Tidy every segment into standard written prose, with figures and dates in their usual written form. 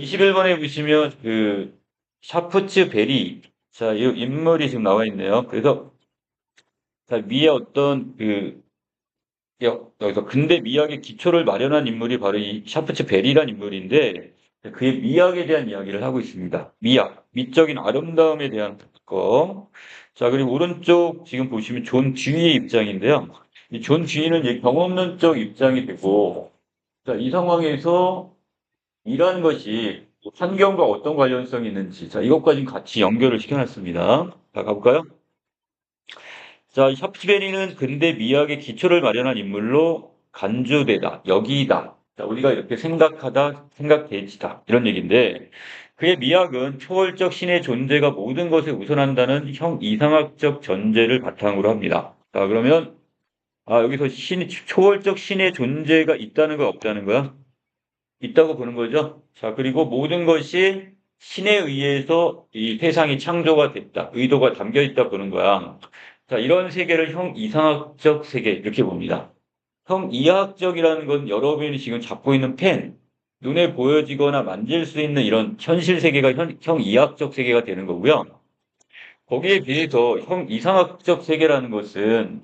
21번에 보시면 그 샤프츠 베리, 자, 이 인물이 지금 나와 있네요. 그래서 자, 위에 어떤 여기서 근대 미학의 기초를 마련한 인물이 바로 이 샤프츠 베리란 인물인데 그의 미학에 대한 이야기를 하고 있습니다. 미학, 미적인 아름다움에 대한 거. 자, 그리고 오른쪽 지금 보시면 존 듀이의 입장인데요. 이 존 듀이는 이제 경험론적 입장이 되고, 자, 이 상황에서 이런 것이 환경과 어떤 관련성이 있는지, 자, 이것까지 같이 연결을 시켜놨습니다. 자, 가볼까요? 자, 샤프츠베리는 근대 미학의 기초를 마련한 인물로 간주되다, 여기다. 자, 우리가 이렇게 생각하다, 생각대지다. 이런 얘기인데, 그의 미학은 초월적 신의 존재가 모든 것에 우선한다는 이상학적 전제를 바탕으로 합니다. 자, 그러면, 여기서 초월적 신의 존재가 있다는 거 없다는 거야? 있다고 보는 거죠. 자, 그리고 모든 것이 신에 의해서 이 세상이 창조가 됐다. 의도가 담겨 있다 보는 거야. 자, 이런 세계를 형 이상학적 세계 이렇게 봅니다. 형 이하학적이라는 건 여러분이 지금 잡고 있는 펜, 눈에 보여지거나 만질 수 있는 이런 현실 세계가 형 이하학적 세계가 되는 거고요. 거기에 비해서 형 이상학적 세계라는 것은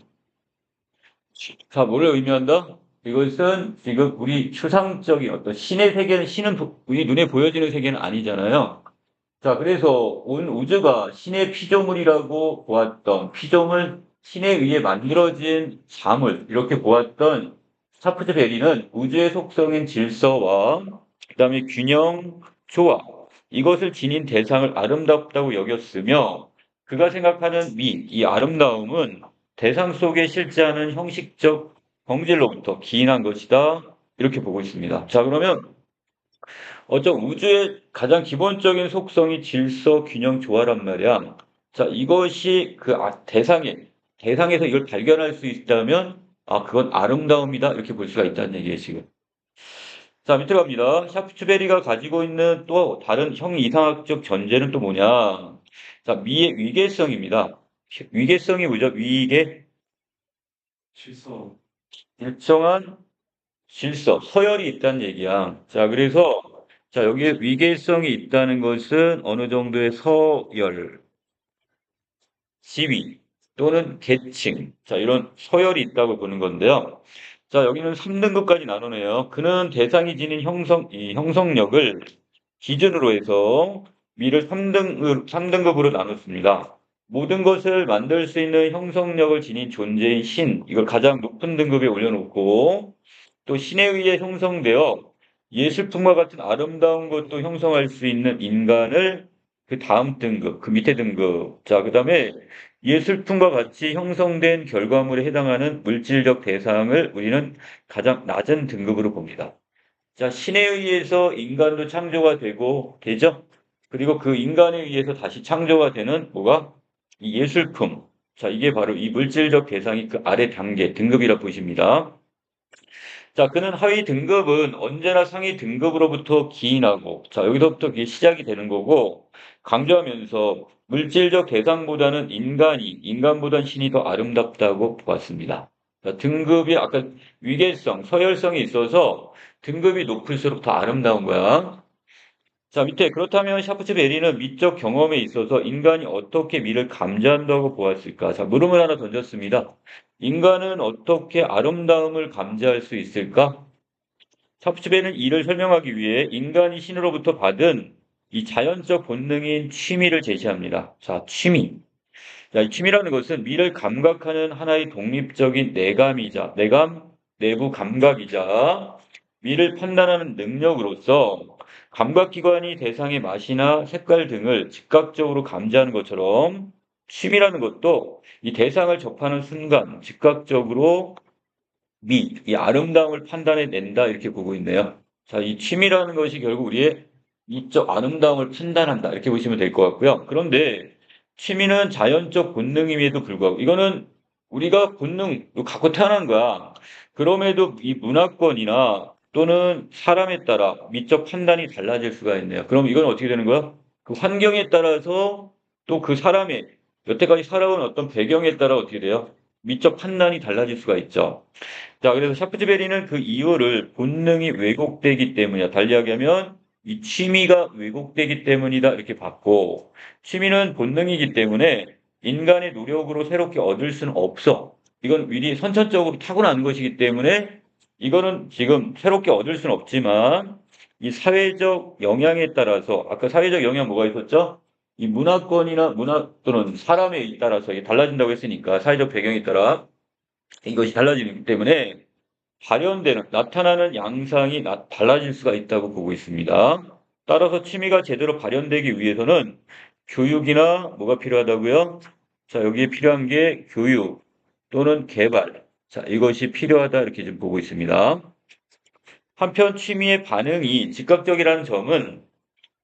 자, 뭐를 의미한다? 이것은 지금 우리 추상적인 어떤 신의 세계는 우리 눈에 보여지는 세계는 아니잖아요. 자, 그래서 온 우주가 신의 피조물이라고 보았던 피조물, 신에 의해 만들어진 자물 이렇게 보았던 샤프트 베리는 우주의 속성인 질서와 그다음에 균형, 조화 이것을 지닌 대상을 아름답다고 여겼으며 그가 생각하는 이 아름다움은 대상 속에 실제하는 형식적 본질로부터 기인한 것이다. 이렇게 보고 있습니다. 자, 그러면 우주의 가장 기본적인 속성이 질서, 균형, 조화란 말이야. 자, 이것이 대상에서 이걸 발견할 수 있다면, 그건 아름다움이다. 이렇게 볼 수가 있다는 얘기예요, 지금. 자, 밑으로 갑니다. 샤프츠베리가 가지고 있는 또 다른 형이상학적 전제는 또 뭐냐? 자, 미의 위계성입니다. 위계성이 뭐죠? 위계, 질서. 일정한 질서, 서열이 있다는 얘기야. 자, 그래서, 자, 여기에 위계성이 있다는 것은 어느 정도의 서열, 지위, 또는 계층. 자, 이런 서열이 있다고 보는 건데요. 자, 여기는 3등급까지 나누네요. 그는 대상이 지닌 이 형성력을 기준으로 해서 미를 3등급으로 나눴습니다. 모든 것을 만들 수 있는 형성력을 지닌 존재인 신, 이걸 가장 높은 등급에 올려놓고, 또 신에 의해 형성되어 예술품과 같은 아름다운 것도 형성할 수 있는 인간을 그 다음 등급, 그 밑에 등급. 자, 그 다음에 예술품과 같이 형성된 결과물에 해당하는 물질적 대상을 우리는 가장 낮은 등급으로 봅니다. 자, 신에 의해서 인간도 창조가 되죠? 그리고 그 인간에 의해서 다시 창조가 되는 뭐가? 이 예술품. 자, 이게 바로 이 물질적 대상이 그 아래 단계, 등급이라 보십니다. 자, 그는 하위 등급은 언제나 상위 등급으로부터 기인하고, 자, 여기서부터 그게 시작이 되는 거고, 강조하면서 물질적 대상보다는 인간보다는 신이 더 아름답다고 보았습니다. 자, 등급이 아까 위계성, 서열성이 있어서 등급이 높을수록 더 아름다운 거야. 자, 밑에 그렇다면 샤프츠 베리는 미적 경험에 있어서 인간이 어떻게 미를 감지한다고 보았을까? 자, 물음을 하나 던졌습니다. 인간은 어떻게 아름다움을 감지할 수 있을까? 샤프츠 베리는 이를 설명하기 위해 인간이 신으로부터 받은 이 자연적 본능인 취미를 제시합니다. 자, 취미. 자, 이 취미라는 것은 미를 감각하는 하나의 독립적인 내부 감각이자 미를 판단하는 능력으로서 감각기관이 대상의 맛이나 색깔 등을 즉각적으로 감지하는 것처럼 취미라는 것도 이 대상을 접하는 순간 즉각적으로 이 아름다움을 판단해 낸다 이렇게 보고 있네요. 자, 이 취미라는 것이 결국 우리의 미적 아름다움을 판단한다 이렇게 보시면 될 것 같고요. 그런데 취미는 자연적 본능임에도 불구하고 이거는 우리가 본능 갖고 태어난 거야. 그럼에도 이 문화권이나 또는 사람에 따라 미적 판단이 달라질 수가 있네요. 그럼 이건 어떻게 되는 거야? 그 환경에 따라서 또 그 사람의 여태까지 살아온 어떤 배경에 따라 어떻게 돼요? 미적 판단이 달라질 수가 있죠. 자, 그래서 샤프트베리는 그 이유를 본능이 왜곡되기 때문이야. 달리 이야기하면 이 취미가 왜곡되기 때문이다 이렇게 봤고 취미는 본능이기 때문에 인간의 노력으로 새롭게 얻을 수는 없어. 이건 미리 선천적으로 타고난 것이기 때문에 이거는 지금 새롭게 얻을 수는 없지만 이 사회적 영향에 따라서 아까 사회적 영향 뭐가 있었죠? 이 문화권이나 문화 또는 사람에 따라서 이게 달라진다고 했으니까 사회적 배경에 따라 이것이 달라지기 때문에 발현되는 나타나는 양상이 달라질 수가 있다고 보고 있습니다. 따라서 취미가 제대로 발현되기 위해서는 교육이나 뭐가 필요하다고요? 자, 여기에 필요한 게 교육 또는 개발. 자, 이것이 필요하다 이렇게 좀 보고 있습니다. 한편 취미의 반응이 즉각적이라는 점은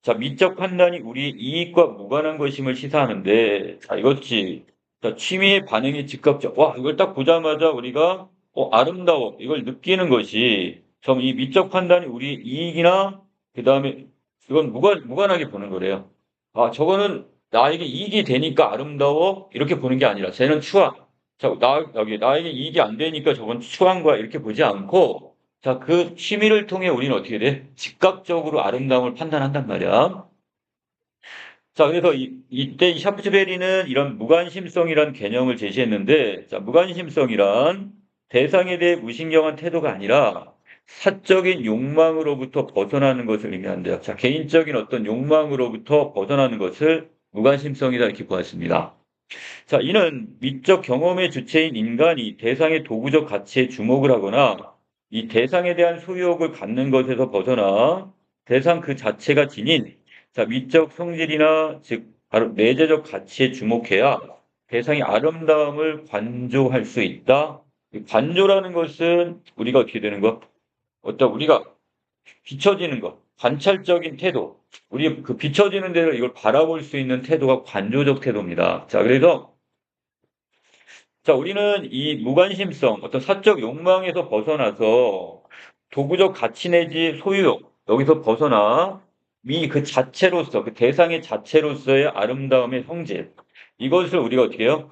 자, 미적 판단이 우리 이익과 무관한 것임을 시사하는데, 자, 이것이, 자, 취미의 반응이 즉각적. 와, 이걸 딱 보자마자 우리가, 아름다워. 이걸 느끼는 것이, 좀 이 미적 판단이 우리 이익이나, 그 다음에, 이건 무관하게 보는 거래요. 아, 저거는 나에게 이익이 되니까 아름다워. 이렇게 보는 게 아니라, 쟤는 추한. 자, 나에게 이익이 안 되니까 저건 추한 거야. 이렇게 보지 않고, 자, 그 취미를 통해 우리는 어떻게 돼? 즉각적으로 아름다움을 판단한단 말이야. 자, 그래서 이때 이 샤프츠베리는 이런 무관심성이란 개념을 제시했는데, 자, 무관심성이란 대상에 대해 무신경한 태도가 아니라 사적인 욕망으로부터 벗어나는 것을 의미한대요. 자, 개인적인 어떤 욕망으로부터 벗어나는 것을 무관심성이다 이렇게 보았습니다. 자, 이는 미적 경험의 주체인 인간이 대상의 도구적 가치에 주목을 하거나 이 대상에 대한 소유욕을 갖는 것에서 벗어나 대상 그 자체가 지닌 자, 미적 성질이나 즉 바로 내재적 가치에 주목해야 대상의 아름다움을 관조할 수 있다. 이 관조라는 것은 우리가 어떻게 되는 거? 우리가 비춰지는 것, 관찰적인 태도, 우리 그 비춰지는 대로 이걸 바라볼 수 있는 태도가 관조적 태도입니다. 자, 그래서 자, 우리는 이 무관심성, 어떤 사적 욕망에서 벗어나서 도구적 가치 내지 소유욕, 여기서 벗어나 그 자체로서, 그 대상의 자체로서의 아름다움의 성질, 이것을 우리가 어떻게 해요?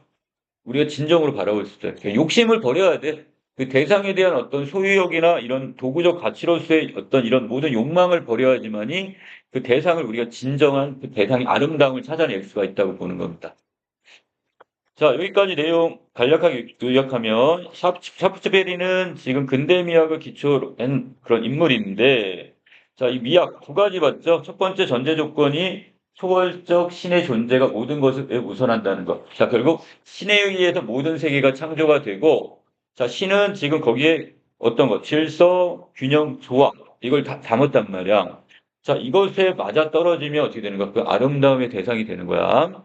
우리가 진정으로 바라볼 수 있어요. 그러니까 욕심을 버려야 돼. 그 대상에 대한 어떤 소유욕이나 이런 도구적 가치로서의 어떤 이런 모든 욕망을 버려야지만이 그 대상을 우리가 진정한 그 대상의 아름다움을 찾아낼 수가 있다고 보는 겁니다. 자, 여기까지 내용 간략하게 요약하면 샤프츠베리는 지금 근대 미학을 기초로 한 그런 인물인데 자, 이 미학 두 가지 봤죠? 첫 번째 전제 조건이 초월적 신의 존재가 모든 것을 우선한다는 것. 자, 결국 신에 의해서 모든 세계가 창조가 되고 자, 신은 지금 거기에 어떤 것, 질서, 균형, 조화 이걸 다 담았단 말이야. 자, 이것에 맞아 떨어지면 어떻게 되는 거야? 그 아름다움의 대상이 되는 거야.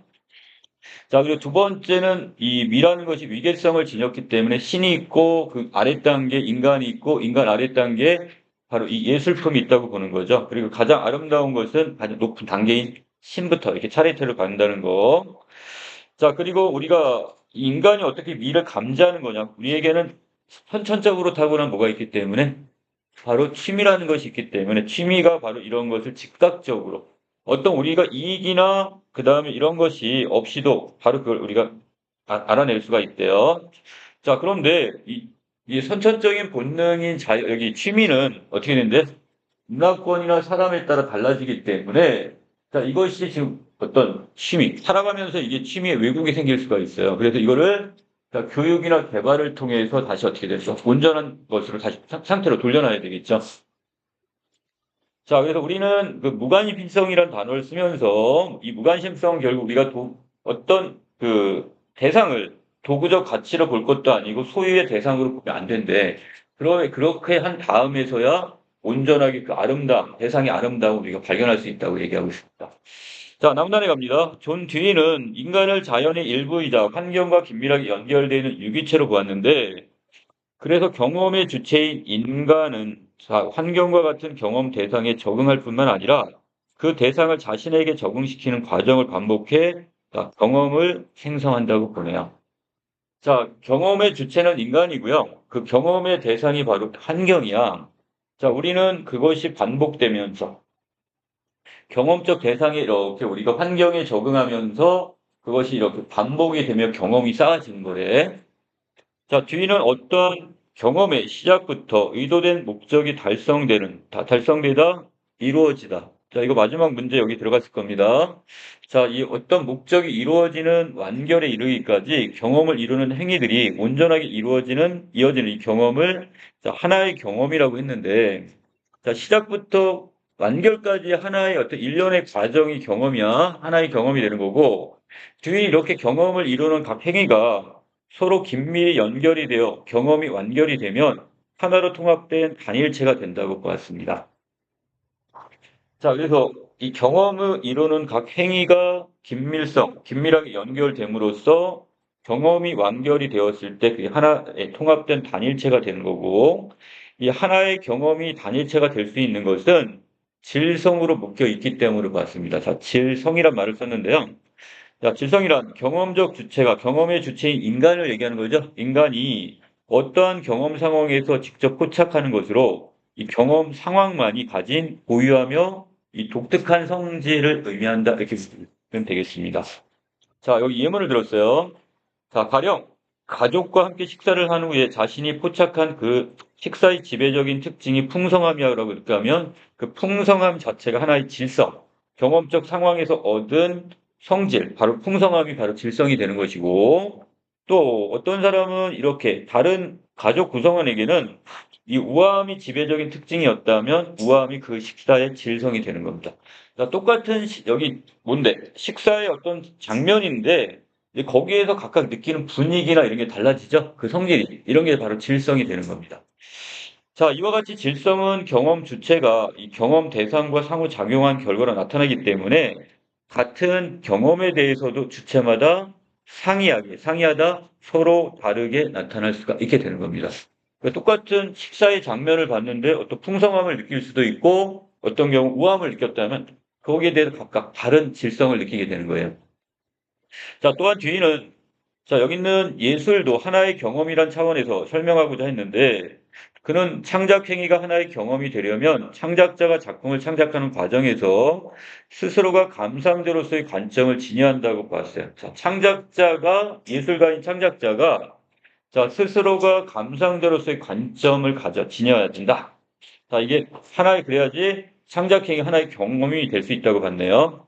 자, 그리고 두 번째는 이 미라는 것이 위계성을 지녔기 때문에 신이 있고 그 아래 단계 인간이 있고 인간 아래 단계에 바로 이 예술품이 있다고 보는 거죠. 그리고 가장 아름다운 것은 가장 높은 단계인 신부터 이렇게 차례대로 간다는 거. 자, 그리고 우리가 이 인간이 어떻게 미를 감지하는 거냐. 우리에게는 선천적으로 타고난 뭐가 있기 때문에 바로 취미라는 것이 있기 때문에 취미가 바로 이런 것을 즉각적으로 어떤 우리가 이익이나 그 다음에 이런 것이 없이도 바로 그걸 우리가 알아낼 수가 있대요. 자, 그런데 이 선천적인 본능인 여기 취미는 어떻게 되는데 문화권이나 사람에 따라 달라지기 때문에 자, 이것이 지금 어떤 취미, 살아가면서 이게 취미에 왜곡이 생길 수가 있어요. 그래서 이거를 자, 교육이나 개발을 통해서 다시 어떻게 되죠? 온전한 것으로 다시 상태로 돌려놔야 되겠죠. 자, 그래서 우리는 그 무관심성이라는 단어를 쓰면서 이 무관심성 결국 우리가 어떤 그 대상을 도구적 가치로 볼 것도 아니고 소유의 대상으로 보면 안 된대. 그렇게 한 다음에서야 온전하게 그 아름다움, 대상의 아름다움을 우리가 발견할 수 있다고 얘기하고 있습니다. 자, 남단에 갑니다. 존 듀이는 인간을 자연의 일부이자 환경과 긴밀하게 연결되어 있는 유기체로 보았는데 그래서 경험의 주체인 인간은 환경과 같은 경험 대상에 적응할 뿐만 아니라 그 대상을 자신에게 적응시키는 과정을 반복해 경험을 생성한다고 보네요. 자, 경험의 주체는 인간이고요. 그 경험의 대상이 바로 환경이야. 자, 우리는 그것이 반복되면서 경험적 대상에 이렇게 우리가 환경에 적응하면서 그것이 이렇게 반복이 되며 경험이 쌓아지는 거래. 자, 뒤는 어떤 경험의 시작부터 의도된 목적이 달성되다, 이루어지다. 자, 이거 마지막 문제 여기 들어갔을 겁니다. 자, 이 어떤 목적이 이루어지는 완결에 이르기까지 경험을 이루는 행위들이 온전하게 이어지는 이 경험을 자, 하나의 경험이라고 했는데, 자, 시작부터 완결까지 하나의 어떤 일련의 과정이 경험이야. 하나의 경험이 되는 거고, 뒤에 이렇게 경험을 이루는 각 행위가 서로 긴밀히 연결이 되어 경험이 완결이 되면 하나로 통합된 단일체가 된다고 보았습니다. 자, 그래서 이 경험을 이루는 각 행위가 긴밀하게 연결됨으로써 경험이 완결이 되었을 때 그게 하나의 통합된 단일체가 되는 거고, 이 하나의 경험이 단일체가 될 수 있는 것은 질성으로 묶여 있기 때문에 봤습니다. 자, 질성이란 말을 썼는데요. 자, 질성이란 경험적 주체가 경험의 주체인 인간을 얘기하는 거죠. 인간이 어떠한 경험 상황에서 직접 포착하는 것으로 이 경험 상황만이 가진 고유하며 이 독특한 성질을 의미한다. 이렇게 보면 되겠습니다. 자, 여기 예문을 들었어요. 자, 가령 가족과 함께 식사를 한 후에 자신이 포착한 그 식사의 지배적인 특징이 풍성함이라고 이렇게 하면 그 풍성함 자체가 하나의 질성, 경험적 상황에서 얻은 성질, 바로 풍성함이 바로 질성이 되는 것이고, 또 어떤 사람은 이렇게 다른 가족 구성원에게는 이 우아함이 지배적인 특징이었다면 우아함이 그 식사의 질성이 되는 겁니다. 자, 똑같은 여기 뭔데? 식사의 어떤 장면인데 이제 거기에서 각각 느끼는 분위기나 이런 게 달라지죠. 그 성질이 이런 게 바로 질성이 되는 겁니다. 자, 이와 같이 질성은 경험 주체가 이 경험 대상과 상호작용한 결과로 나타나기 때문에 같은 경험에 대해서도 주체마다 상이하다, 서로 다르게 나타날 수가 있게 되는 겁니다. 그러니까 똑같은 식사의 장면을 봤는데 어떤 풍성함을 느낄 수도 있고 어떤 경우 우함을 느꼈다면 거기에 대해서 각각 다른 질성을 느끼게 되는 거예요. 자, 또한 뒤에는 자, 여기 있는 예술도 하나의 경험이란 차원에서 설명하고자 했는데, 그는 창작 행위가 하나의 경험이 되려면 창작자가 작품을 창작하는 과정에서 스스로가 감상자로서의 관점을 지녀한다고 봤어요. 자, 예술가인 창작자가 자, 스스로가 감상자로서의 관점을 지녀야 된다. 자, 이게 그래야지 창작 행위 하나의 경험이 될 수 있다고 봤네요.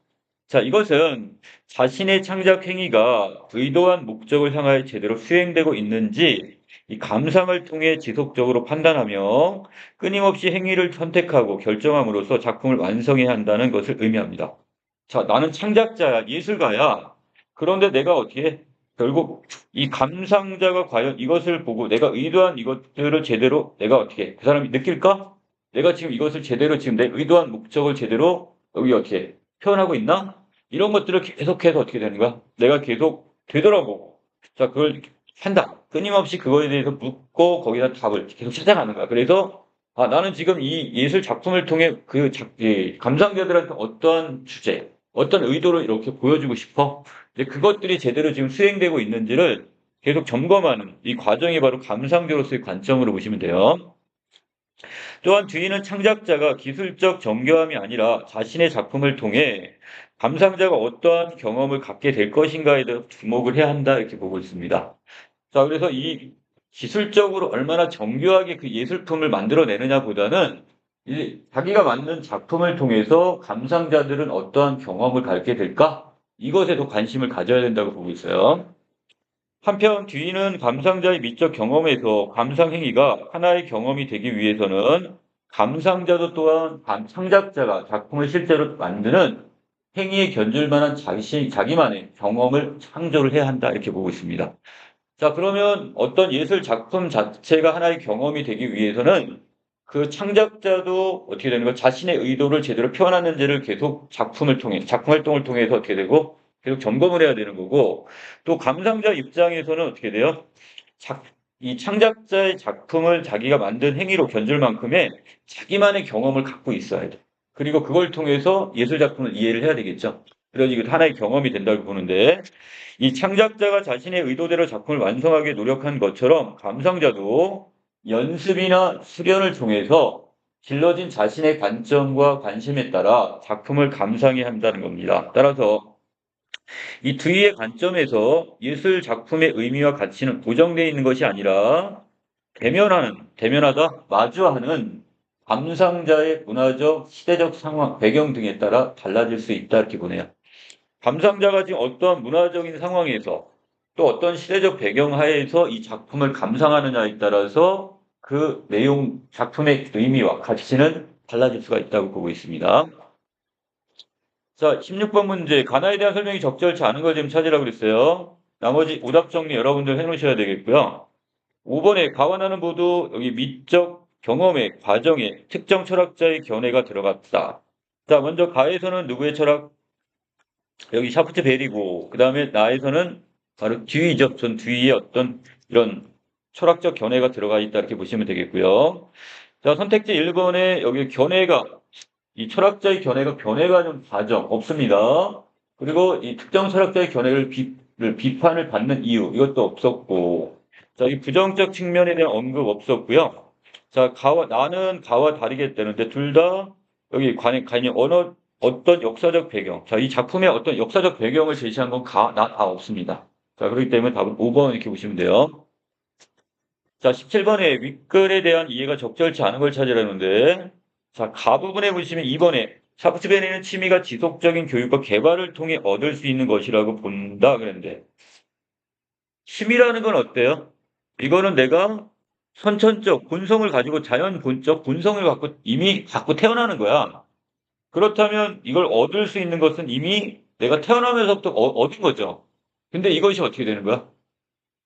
자, 이것은 자신의 창작 행위가 의도한 목적을 향하여 제대로 수행되고 있는지 이 감상을 통해 지속적으로 판단하며 끊임없이 행위를 선택하고 결정함으로써 작품을 완성해야 한다는 것을 의미합니다. 자, 나는 창작자야, 예술가야. 그런데 내가 어떻게 해? 결국 이 감상자가 과연 이것을 보고 내가 의도한 이것들을 제대로 내가 어떻게 해? 그 사람이 느낄까? 내가 지금 이것을 제대로 지금 내 의도한 목적을 제대로 여기 어떻게 해? 표현하고 있나? 이런 것들을 계속해서 어떻게 되는 거야? 내가 계속 되돌아보고, 자, 그걸 한다. 끊임없이 그거에 대해서 묻고 거기다 답을 계속 찾아가는 거야. 그래서, 아, 나는 지금 이 예술 작품을 통해 이 감상자들한테 어떠한 주제, 어떤 의도를 이렇게 보여주고 싶어? 이제 그것들이 제대로 지금 수행되고 있는지를 계속 점검하는 이 과정이 바로 감상자로서의 관점으로 보시면 돼요. 또한 뒤에는 창작자가 기술적 정교함이 아니라 자신의 작품을 통해 감상자가 어떠한 경험을 갖게 될 것인가에 대해 주목을 해야 한다 이렇게 보고 있습니다. 자, 그래서 이 기술적으로 얼마나 정교하게 그 예술품을 만들어내느냐보다는 자기가 만든 작품을 통해서 감상자들은 어떠한 경험을 갖게 될까? 이것에 더 관심을 가져야 된다고 보고 있어요. 한편 뒤는 감상자의 미적 경험에서 감상 행위가 하나의 경험이 되기 위해서는 감상자도 또한 창작자가 작품을 실제로 만드는 행위에 견줄 만한 자기만의 경험을 창조를 해야 한다 이렇게 보고 있습니다. 자, 그러면 어떤 예술 작품 자체가 하나의 경험이 되기 위해서는 그 창작자도 어떻게 되는 거 자신의 의도를 제대로 표현하는지를 계속 작품 활동을 통해서 어떻게 되고 계속 점검을 해야 되는 거고 또 감상자 입장에서는 어떻게 돼요? 이 창작자의 작품을 자기가 만든 행위로 견줄 만큼의 자기만의 경험을 갖고 있어야 돼. 그리고 그걸 통해서 예술 작품을 이해를 해야 되겠죠. 그래서 이게 하나의 경험이 된다고 보는데 이 창작자가 자신의 의도대로 작품을 완성하게 노력한 것처럼 감상자도 연습이나 수련을 통해서 길러진 자신의 관점과 관심에 따라 작품을 감상해야 한다는 겁니다. 따라서 이 두위의 관점에서 예술 작품의 의미와 가치는 고정되어 있는 것이 아니라 대면하다, 마주하는 감상자의 문화적, 시대적 상황, 배경 등에 따라 달라질 수 있다 이렇게 보네요. 감상자가 지금 어떤 문화적인 상황에서 또 어떤 시대적 배경 하에서 이 작품을 감상하느냐에 따라서 그 내용, 작품의 의미와 가치는 달라질 수가 있다고 보고 있습니다. 자, 16번 문제. 가나에 대한 설명이 적절치 않은 걸 지금 찾으라고 그랬어요. 나머지 오답 정리 여러분들 해놓으셔야 되겠고요. 5번에 가와나는 모두 여기 미적 경험의 과정에 특정 철학자의 견해가 들어갔다. 자, 먼저 가에서는 누구의 철학? 여기 샤프트 벨이고, 그 다음에 나에서는 바로 뒤이죠. 전 뒤에 어떤 이런 철학적 견해가 들어가 있다. 이렇게 보시면 되겠고요. 자, 선택지 1번에 여기 견해가, 이 철학자의 견해가 변해가는 과정 없습니다. 그리고 이 특정 철학자의 견해를 비판을 받는 이유, 이것도 없었고, 자, 이 부정적 측면에 대한 언급 없었고요. 자, 나는 가와 다르겠다는데 둘 다 여기 관련 어떤 역사적 배경. 자, 이 작품의 어떤 역사적 배경을 제시한 건 다 없습니다. 자, 그렇기 때문에 답은 5번 이렇게 보시면 돼요. 자, 17번에 윗글에 대한 이해가 적절치 않은 걸 찾으라는데, 자, 가 부분에 보시면 2번에 샤프트벤에는 취미가 지속적인 교육과 개발을 통해 얻을 수 있는 것이라고 본다 그랬는데, 취미라는 건 어때요? 이거는 내가 선천적 본성을 가지고 자연 본적 본성을 갖고 이미 갖고 태어나는 거야. 그렇다면 이걸 얻을 수 있는 것은 이미 내가 태어나면서부터 얻은 거죠. 근데 이것이 어떻게 되는 거야?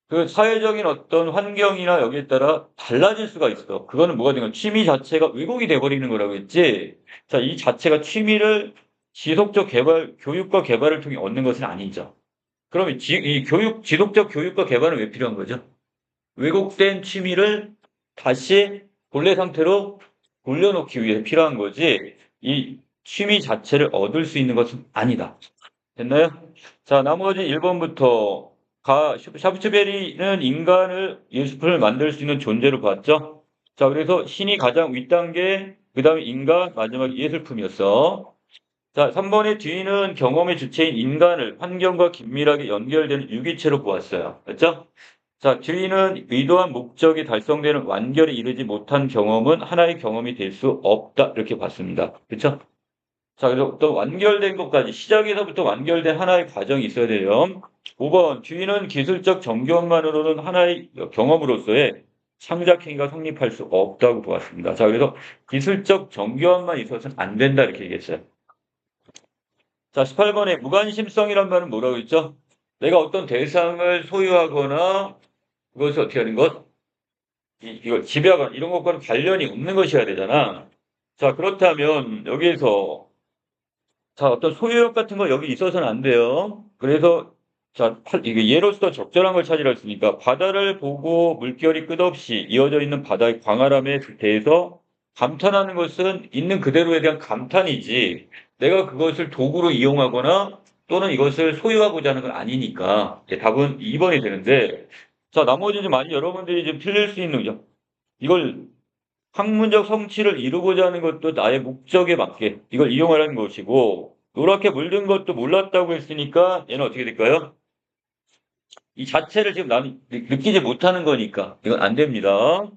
그 사회적인 어떤 환경이나 여기에 따라 달라질 수가 있어. 그거는 뭐가 된 거야? 취미 자체가 왜곡이 돼버리는 거라고 했지. 자, 이 자체가 취미를 지속적 개발, 교육과 개발을 통해 얻는 것은 아니죠. 그러면 지속적 교육과 개발은 왜 필요한 거죠? 왜곡된 취미를 다시 본래 상태로 돌려놓기 위해 필요한 거지, 이 취미 자체를 얻을 수 있는 것은 아니다. 됐나요? 자, 나머지 1번부터 샤프츠베리는 인간을 예술품을 만들 수 있는 존재로 봤죠? 자, 그래서 신이 가장 윗단계, 그 다음에 인간, 마지막 예술품이었어. 자, 3번의 뒤는 경험의 주체인 인간을 환경과 긴밀하게 연결되는 유기체로 보았어요. 그렇죠? 자, 뒤는 의도한 목적이 달성되는 완결에 이르지 못한 경험은 하나의 경험이 될 수 없다. 이렇게 봤습니다. 그렇죠? 자, 그래서 또 완결된 것까지, 시작에서부터 완결된 하나의 과정이 있어야 돼요. 5번, 뒤는 기술적 정교함만으로는 하나의 경험으로서의 창작행위가 성립할 수 없다고 보았습니다. 자, 그래서 기술적 정교함만 있어서는 안 된다. 이렇게 얘기했어요. 자, 18번에 무관심성이란 말은 뭐라고 했죠? 내가 어떤 대상을 소유하거나 그것을 어떻게 하는 것? 이걸 지배하거나 이런 것과는 관련이 없는 것이어야 되잖아. 자, 그렇다면 여기에서 자, 어떤 소유욕 같은 거 여기 있어서는 안 돼요. 그래서 자, 이게 예로서 적절한 걸 찾으라 했으니까 바다를 보고 물결이 끝없이 이어져 있는 바다의 광활함에 대해서 감탄하는 것은 있는 그대로에 대한 감탄이지 내가 그것을 도구로 이용하거나 또는 이것을 소유하고자 하는 건 아니니까 답은 2번이 되는데 자, 나머지 좀 많이 여러분들이 좀 틀릴 수 있는 점. 이걸 학문적 성취를 이루고자 하는 것도 나의 목적에 맞게 이걸 이용하라는 것이고 노랗게 물든 것도 몰랐다고 했으니까 얘는 어떻게 될까요? 이 자체를 지금 나는 느끼지 못하는 거니까 이건 안 됩니다.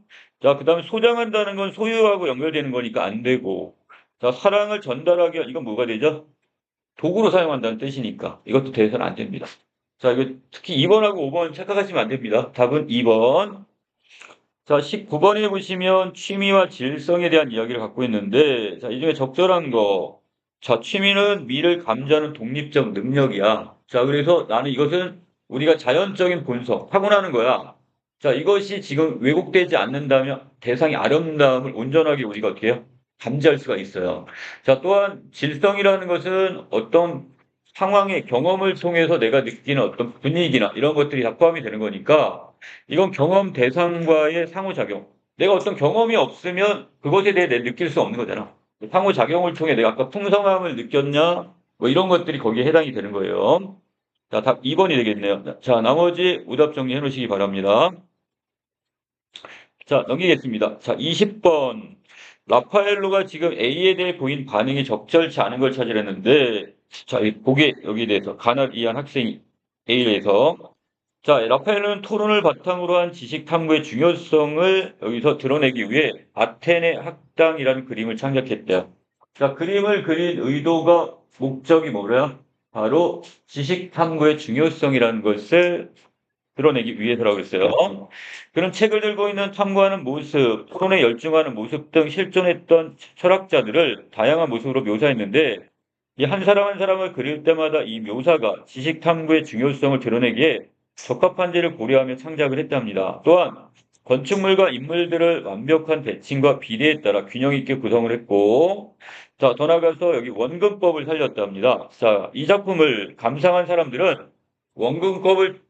자, 그 다음에 소장한다는 건 소유하고 연결되는 거니까 안 되고 자, 사랑을 전달하기 위한 이건 뭐가 되죠? 도구로 사용한다는 뜻이니까 이것도 돼서는 안 됩니다. 자, 이거 특히 2번하고 5번 착각하시면 안 됩니다. 답은 2번. 자, 19번에 보시면 취미와 질성에 대한 이야기를 갖고 있는데, 자, 이 중에 적절한 거. 자, 취미는 미를 감지하는 독립적 능력이야. 자, 그래서 나는 이것은 우리가 자연적인 본성, 타고나는 거야. 자, 이것이 지금 왜곡되지 않는다면 대상의 아름다움을 온전하게 우리가 어떻게 해요? 감지할 수가 있어요. 자, 또한 질성이라는 것은 어떤 상황의 경험을 통해서 내가 느끼는 어떤 분위기나 이런 것들이 다 포함이 되는 거니까, 이건 경험 대상과의 상호작용. 내가 어떤 경험이 없으면 그것에 대해 내가 느낄 수 없는 거잖아. 상호작용을 통해 내가 아까 풍성함을 느꼈냐? 뭐 이런 것들이 거기에 해당이 되는 거예요. 자, 답 2번이 되겠네요. 자, 나머지 오답 정리해 놓으시기 바랍니다. 자, 넘기겠습니다. 자, 20번. 라파엘로가 지금 A에 대해 보인 반응이 적절치 않은 걸 찾으랬는데, 자, 보기에 여기에 대해서 가날 이한 학생이 A에서 자, 라파엘은 토론을 바탕으로 한 지식 탐구의 중요성을 여기서 드러내기 위해 아테네 학당이라는 그림을 창작했대요. 자, 그림을 그린 의도가 목적이 뭐래요? 바로 지식 탐구의 중요성이라는 것을 드러내기 위해서라고 했어요. 그런 책을 들고 있는 탐구하는 모습, 토론에 열중하는 모습 등 실존했던 철학자들을 다양한 모습으로 묘사했는데 이 한 사람 한 사람을 그릴 때마다 이 묘사가 지식 탐구의 중요성을 드러내기에 적합한지를 고려하며 창작을 했답니다. 또한 건축물과 인물들을 완벽한 배칭과 비례에 따라 균형 있게 구성을 했고, 자, 더 나아가서 여기 원근법을 살렸답니다. 자, 이 작품을 감상한 사람들은 원근법을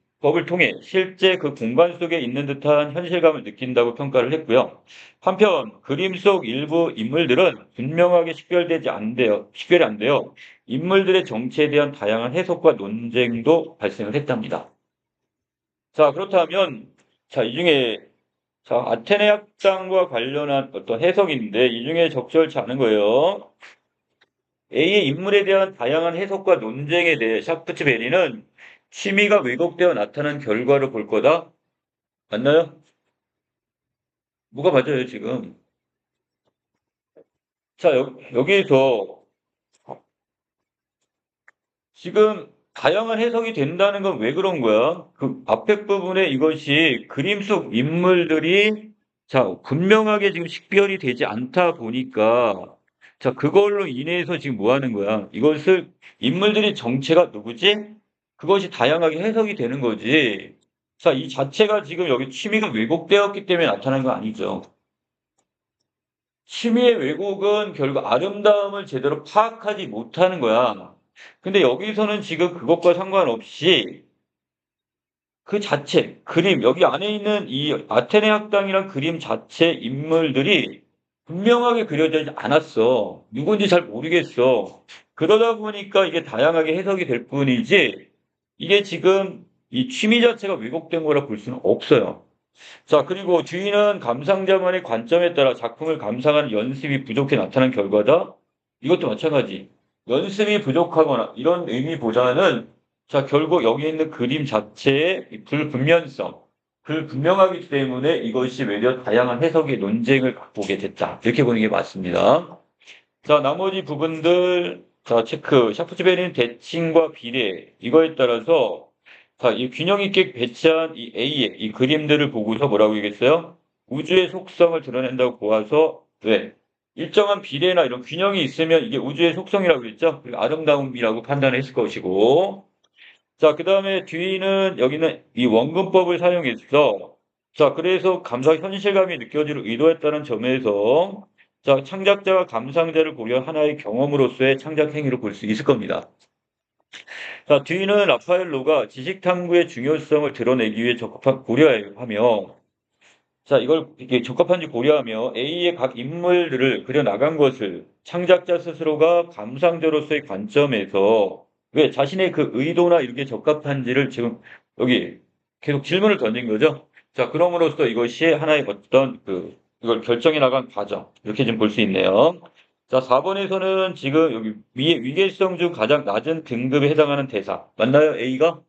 통해 실제 그 공간 속에 있는 듯한 현실감을 느낀다고 평가를 했고요. 한편 그림 속 일부 인물들은 분명하게 식별이 안 돼요. 인물들의 정체에 대한 다양한 해석과 논쟁도 발생을 했답니다. 자, 그렇다면, 자, 이 중에, 자, 아테네 학당과 관련한 어떤 해석인데, 이 중에 적절치 않은 거예요. A의 인물에 대한 다양한 해석과 논쟁에 대해 샤프트베리는 취미가 왜곡되어 나타난 결과를 볼 거다. 맞나요? 뭐가 맞아요, 지금? 자, 여기에서 지금 다양한 해석이 된다는 건 왜 그런 거야? 그 앞에 부분에 이것이 그림 속 인물들이 자, 분명하게 지금 식별이 되지 않다 보니까 자, 그걸로 인해서 지금 뭐 하는 거야? 이것을 인물들의 정체가 누구지? 그것이 다양하게 해석이 되는 거지. 자, 이 자체가 지금 여기 취미가 왜곡되었기 때문에 나타난 거 아니죠. 취미의 왜곡은 결국 아름다움을 제대로 파악하지 못하는 거야. 근데 여기서는 지금 그것과 상관없이 그 자체, 그림, 여기 안에 있는 이 아테네 학당이란 그림 자체 인물들이 분명하게 그려지지 않았어. 누군지 잘 모르겠어. 그러다 보니까 이게 다양하게 해석이 될 뿐이지, 이게 지금 이 취미 자체가 왜곡된 거라 볼 수는 없어요. 자, 그리고 주인은 감상자만의 관점에 따라 작품을 감상하는 연습이 부족해 나타난 결과다. 이것도 마찬가지. 연습이 부족하거나 이런 의미보다는 자, 결국 여기 있는 그림 자체의 이 불분명성, 불분명하기 때문에 이것이 외려 다양한 해석의 논쟁을 갖고 오게 됐다. 이렇게 보는 게 맞습니다. 자, 나머지 부분들, 자, 체크. 샤프트베리는 대칭과 비례, 이거에 따라서 자, 이 균형 있게 배치한 이 A의 이 그림들을 보고서 뭐라고 얘기했어요? 우주의 속성을 드러낸다고 보아서, 왜? 일정한 비례나 이런 균형이 있으면 이게 우주의 속성이라고 그랬죠? 그리고 아름다움이라고 판단했을 것이고. 자, 그 다음에 뒤는 여기는 이 원근법을 사용했어. 자, 그래서 감상 현실감이 느껴지를 의도했다는 점에서 자, 창작자와 감상자를 고려한 하나의 경험으로서의 창작 행위로 볼 수 있을 겁니다. 자, 뒤는 라파엘로가 지식 탐구의 중요성을 드러내기 위해 고려하며, 자, 이걸 이렇게 적합한지 고려하며 A의 각 인물들을 그려 나간 것을 창작자 스스로가 감상자로서의 관점에서 왜 자신의 그 의도나 이런 게 적합한지를 지금 여기 계속 질문을 던진 거죠. 자, 그럼으로써 이것이 하나의 어떤 이걸 결정해 나간 과정 이렇게 좀 볼 수 있네요. 자, 4번에서는 지금 여기 위에 위계성 중 가장 낮은 등급에 해당하는 대사. 맞나요? A가?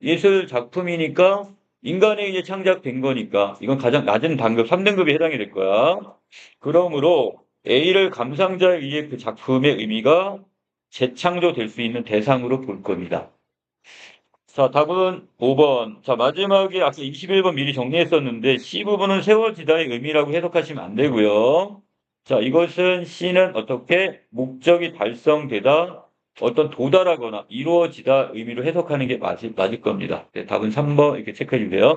예술 작품이니까 인간에 의해 창작된 거니까 이건 가장 낮은 단급 3등급에 해당이 될 거야. 그러므로 A를 감상자에 의해 그 작품의 의미가 재창조될 수 있는 대상으로 볼 겁니다. 자, 답은 5번. 자, 마지막에 아까 21번 미리 정리했었는데 C 부분은 세워지다의 의미라고 해석하시면 안 되고요. 자, 이것은 C는 어떻게 목적이 달성되다, 어떤 도달하거나 이루어지다 의미로 해석하는 게 맞을 겁니다. 네, 답은 3번 이렇게 체크해 주세요.